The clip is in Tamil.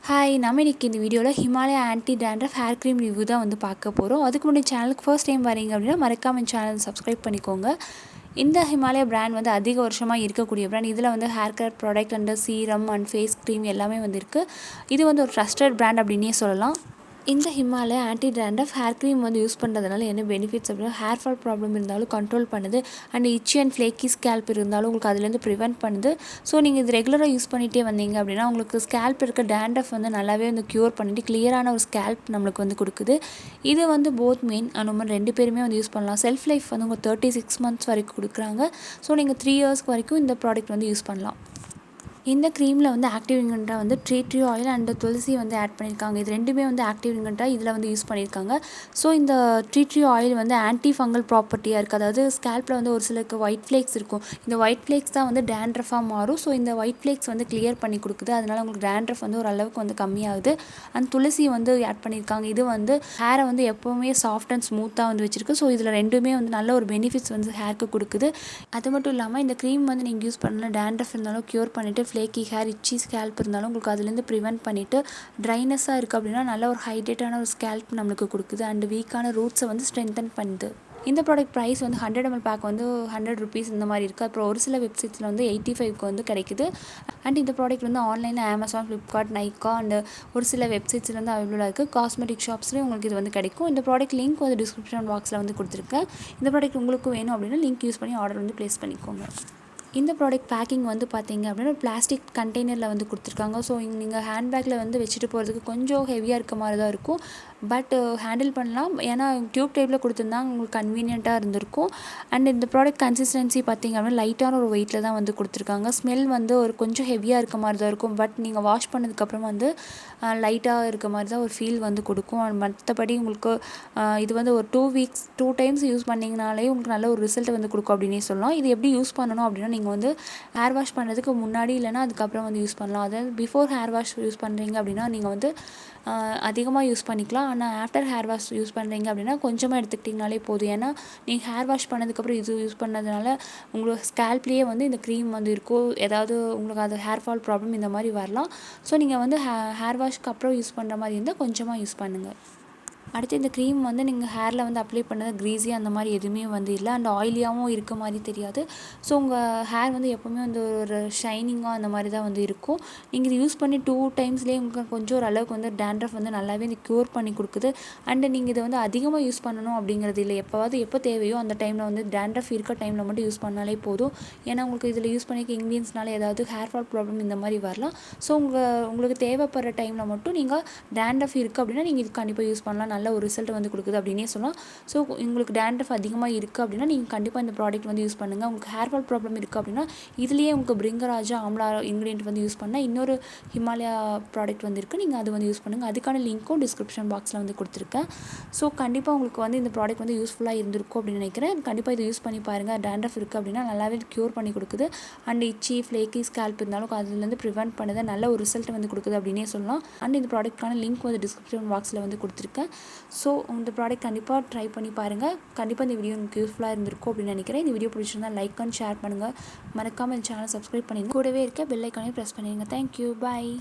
ஹாய், நம்ம இன்னைக்கு இந்த வீடியோவில் Himalaya Anti-Dandruff Hair Cream review தான் வந்து பார்க்க போகிறோம். அதுக்கு முன்னாடி சேனலுக்கு ஃபர்ஸ்ட் டைம் வரீங்க அப்படின்னா மறக்காம சேனல் சப்ஸ்கிரைப் பண்ணிக்கோங்க. இந்த ஹிமாலயா பிராண்ட் வந்து அதிக வருஷமாக இருக்கக்கூடிய பிராண்ட். இதில் வந்து hair care product and serum and face cream எல்லாமே வந்து இருக்குது. இது வந்து ஒரு ட்ரஸ்டட் பிராண்ட் அப்படின்னே சொல்லலாம். இந்த Himalaya Anti-Dandruff Hair Cream வந்து யூஸ் பண்ணுறதுனால என்ன பெனிஃபிட்ஸ் அப்படின்னா ஹேர் ஃபால் ப்ராப்ளம் இருந்தாலும் கண்ட்ரோல் பண்ணுது. அண்ட் இச்சி அண்ட் ஃப்ளேக்கி ஸ்கேல்ப் இருந்தாலும் உங்களுக்கு அதுலேருந்து ப்ரிவென்ட் பண்ணுது. ஸோ நீங்கள் இது ரெகுலராக யூஸ் பண்ணிகிட்டே வந்தீங்க அப்படின்னா உங்களுக்கு ஸ்கேல்ப் இருக்க டேண்ட்ரஃப் வந்து நல்லாவே வந்து க்யூர் பண்ணிவிட்டு கிளியரான ஒரு ஸ்கேல்ப் நம்மளுக்கு வந்து கொடுக்குது. இது வந்து போத் மெயின் அண்ட் உமன் 2 பேருமே வந்து யூஸ் பண்ணலாம். செல்ஃப் லைஃப் வந்து உங்களுக்கு 36 months வரைக்கும் கொடுக்குறாங்க. ஸோ நீங்கள் 3 years வரைக்கும் இந்த ப்ராடக்ட் வந்து யூஸ் பண்ணலாம். இந்த க்ரீமில் வந்து ஆக்டிவ் இன்க்ரிடியன்ட்டாக வந்து ட்ரீ ஆயில் அண்ட் துளசி வந்து ஆட் பண்ணியிருக்காங்க. இது ரெண்டுமே வந்து ஆக்டிவ் இன்க்ரிடியன்ட்டாக இதில் வந்து யூஸ் பண்ணியிருக்காங்க. ஸோ இந்த ட்ரீ ஆயில் வந்து ஆன்டி ஃபங்கல் ப்ராப்பர்ட்டியாக இருக்குது. அதாவது ஸ்கேல்பில் வந்து ஒரு சிலருக்கு ஒயிட் ஃப்ளேக்ஸ் இருக்கும். இந்த ஒயிட் ஃப்ளேக்ஸ் தான் வந்து டேண்ட்ரஃபாக மாறும். ஸோ இந்த ஒயிட் ஃப்ளேக்ஸ் வந்து கிளியர் பண்ணி கொடுக்குது. அதனால் உங்களுக்கு டேண்ட்ரஃப் வந்து ஓரளவுக்கு வந்து கம்மியாகுது. அண்ட் துளசி வந்து ஆட் பண்ணியிருக்காங்க. இது வந்து ஹேரை வந்து எப்போவுமே சாஃப்ட் அண்ட் ஸ்மூத்தாக வந்து வச்சுருக்கு. ஸோ இதில் ரெண்டுமே வந்து நல்ல ஒரு பெனிஃபிட்ஸ் வந்து ஹேருக்கு கொடுக்குது. அது மட்டும் இல்லாமல் இந்த க்ரீம் வந்து நீங்கள் யூஸ் பண்ணலாம் டேண்ட்ரஃப் இருந்தாலும் க்யூர் பண்ணிவிட்டு ஃப்ளேக்கி ஹேர் இச்சி ஸ்கேல்ப் இருந்தாலும் உங்களுக்கு அதுலேருந்து ப்ரிவென்ட் பண்ணிவிட்டு ட்ரைனஸாக இருக்குது அப்படின்னா நல்ல ஒரு ஹைட்ரேட்டான ஒரு ஸ்கேல்ப் நம்மளுக்கு கொடுக்குது. அண்ட் வீக்கான ரூட்ஸை வந்து ஸ்ட்ரென்தன் பண்ணுது. இந்த ப்ராடக்ட் ப்ரைஸ் வந்து 100 ml பேக் வந்து 100 rupees இந்த மாதிரி இருக்குது. அப்புறம் ஒரு சில வெப்சைட்ஸில் வந்து 85க்கு வந்து கிடைக்குது. அண்ட் இந்த ப்ராடக்ட் வந்து ஆன்லைனில் அமேசான், ஃப்ளிப்கார்ட், நைக்கா அண்ட் ஒரு சில வெப்சைட்ஸில் வந்து அவைலபிளாக இருக்குது. காஸ்மெட்டிக் ஷாப்ஸ்லேயும் உங்களுக்கு இது வந்து கிடைக்கும். இந்த ப்ராடக்ட் லிங்க் வந்து டிஸ்கிரிப்ஷன் பாக்ஸில் வந்து கொடுத்துருக்கேன். இந்த ப்ராடக்ட் உங்களுக்கு வேணும் அப்படின்னா லிங்க் யூஸ் பண்ணி ஆர்டர் வந்து ப்ளேஸ் பண்ணிக்கோங்க. இந்த ப்ராடக்ட் பேக்கிங் வந்து பார்த்தீங்க அப்படின்னா பிளாஸ்டிக் கண்டெய்னரில் வந்து கொடுத்துருக்காங்க. ஸோ நீங்கள் ஹேண்ட்பேக்கில் வந்து வச்சுட்டு போகிறதுக்கு கொஞ்சம் ஹெவியாக இருக்க மாதிரி தான் இருக்கும். பட் ஹேண்டில் பண்ணலாம். ஏன்னா டியூப் டைப்பில் கொடுத்துருந்தாங்க உங்களுக்கு கன்வீனியண்ட்டாக இருந்திருக்கும். அண்ட் இந்த ப்ராடக்ட் கன்சிஸ்டன்சி பார்த்தீங்க அப்படின்னா லைட்டான ஒரு வெயிட்டில் தான் வந்து கொடுத்துருக்காங்க. ஸ்மெல் வந்து ஒரு கொஞ்சம் ஹெவியாக இருக்க மாதிரி தான் இருக்கும். பட் நீங்கள் வாஷ் பண்ணதுக்கப்புறம் வந்து லைட்டாக இருக்க மாதிரி தான் ஒரு ஃபீல் வந்து கொடுக்கும். மற்றபடி உங்களுக்கு இது வந்து ஒரு 2 weeks 2 times யூஸ் பண்ணிங்கனாலே உங்களுக்கு நல்ல ஒரு ரிசல்ட் வந்து கொடுக்கும் அப்படின்னே சொல்லலாம். இது எப்படி யூஸ் பண்ணணும் அப்படின்னா நீங்கள் வந்து ஹேர் வாஷ் பண்ணுறதுக்கு முன்னாடி இல்லைனா அதுக்கப்புறம் வந்து யூஸ் பண்ணலாம். அதாவது பிஃபோர் ஹேர் வாஷ் யூஸ் பண்ணுறீங்க அப்படின்னா நீங்கள் வந்து அதிகமாக யூஸ் பண்ணிக்கலாம். ஆனால் ஆஃப்டர் ஹேர் வாஷ் யூஸ் பண்ணுறீங்க அப்படின்னா கொஞ்சமாக எடுத்துக்கிட்டிங்கனாலே போதும். ஏன்னா நீங்கள் ஹேர் வாஷ் பண்ணதுக்கப்புறம் இது யூஸ் பண்ணதுனால உங்களுக்கு ஸ்கேல்ப்லேயே வந்து இந்த க்ரீம் வந்து இருக்கும். ஏதாவது உங்களுக்கு அது ஹேர் ஃபால் ப்ராப்ளம் இந்த மாதிரி வரலாம். ஸோ நீங்கள் வந்து ஹேர் வாஷ்க்கு அப்புறம் யூஸ் பண்ணுற மாதிரி இருந்தால் கொஞ்சமாக யூஸ் பண்ணுங்கள். அடுத்து இந்த க்ரீம் வந்து நீங்கள் ஹேரில் வந்து அப்ளை பண்ணது க்ரீஸியாக அந்த மாதிரி எதுவுமே வந்து இல்லை. அண்ட் ஆயிலியாகவும் இருக்க மாதிரி தெரியாது. ஸோ உங்கள் ஹேர் வந்து எப்போவுமே வந்து ஒரு ஷைனிங்காக அந்த மாதிரி தான் வந்து இருக்கும். நீங்கள் இது யூஸ் பண்ணி 2 timesலேயே உங்களுக்கு கொஞ்சம் ஓரளவுக்கு வந்து டேண்ட்ரஃப் வந்து நல்லாவே இந்த க்யூர் பண்ணி கொடுக்குது. அண்டு நீங்கள் இதை வந்து அதிகமாக யூஸ் பண்ணணும் அப்படிங்கிறது இல்லை. எப்போ தேவையோ அந்த டைமில் வந்து டேண்ட்ரஃப் இருக்க டைமில் மட்டும் யூஸ் பண்ணாலே போதும். ஏன்னா உங்களுக்கு இதில் யூஸ் பண்ணிக்க இன்க்ரீடியன்ஸ்னால ஏதாவது ஹேர் ஃபால் ப்ராப்ளம் இந்த மாதிரி வரலாம். ஸோ உங்களுக்கு தேவைப்படுற டைமில் மட்டும் நீங்கள் டேண்ட்ரஃப் இருக்குது அப்படின்னா நீங்கள் இது கண்டிப்பாக யூஸ் பண்ணலாம். நல்ல ஒரு ரிசல்ட் வந்து கொடுக்குது அப்படின்னே சொல்லலாம். ஸோ உங்களுக்கு டேண்ட்ரஃப் அதிகமாக இருக்குது அப்படின்னா நீங்கள் கண்டிப்பாக இந்த ப்ராடக்ட் வந்து யூஸ் பண்ணுங்கள். உங்களுக்கு ஹேர் ஃபால் ப்ராப்ளம் இருக்குது அப்படின்னா இதுலேயே உங்களுக்கு பிரிங்கராஜா ஆம்லா இன்க்ரீடியன்ட் வந்து யூஸ் பண்ணால் இன்னொரு ஹிமாலயா ப்ராடக்ட் வந்து இருக்குது. நீங்கள் அது வந்து யூஸ் பண்ணுங்கள். அதுக்கான லிங்க்கும் டிஸ்கிரிப்ஷன் பாக்ஸில் வந்து கொடுத்துருக்கேன். ஸோ கண்டிப்பாக உங்களுக்கு வந்து இந்த ப்ராடக்ட் வந்து யூஸ்ஃபுல்லாக இருந்திருக்கும் அப்படின்னு நினைக்கிறேன். கண்டிப்பாக இதை யூஸ் பண்ணி பாருங்கள். டேண்ட்ரஃப் இருக்குது அப்படின்னா நல்லாவே க்யூர் பண்ணி கொடுக்குது. அண்ட் இச்சி ஃப்ளேக்கி ஸ்கேல்ப் இருந்தாலும் அதுலேருந்து ப்ரிவென்ட் பண்ணுது. நல்ல ஒரு ரிசல்ட் வந்து கொடுக்குது அப்படின்னே சொல்லலாம். அண்ட் இந்த ப்ராடக்ட்கான லிங்க் வந்து டிஸ்கிரிப்ஷன் பாக்ஸில் வந்து கொடுத்துருக்கேன். ஸோ இந்த ப்ராடக்ட் கண்டிப்பாக ட்ரை பண்ணி பாருங்கள். கண்டிப்பாக இந்த வீடியோ உங்களுக்கு யூஸ்ஃபுல்லாக இருந்திருக்கும் அப்படின்னு நினைக்கிறேன். இந்த வீடியோ பிடிச்சிருந்தால் லைக் அண்ட் ஷேர் பண்ணுங்கள். மறக்காமல் இந்த சேனலை சப்ஸ்கிரைப் பண்ணிடுங்க. கூடவே இருக்க பெல் ஐக்கானையும் ப்ரெஸ் பண்ணிடுங்க. தேங்க்யூ. பாய்.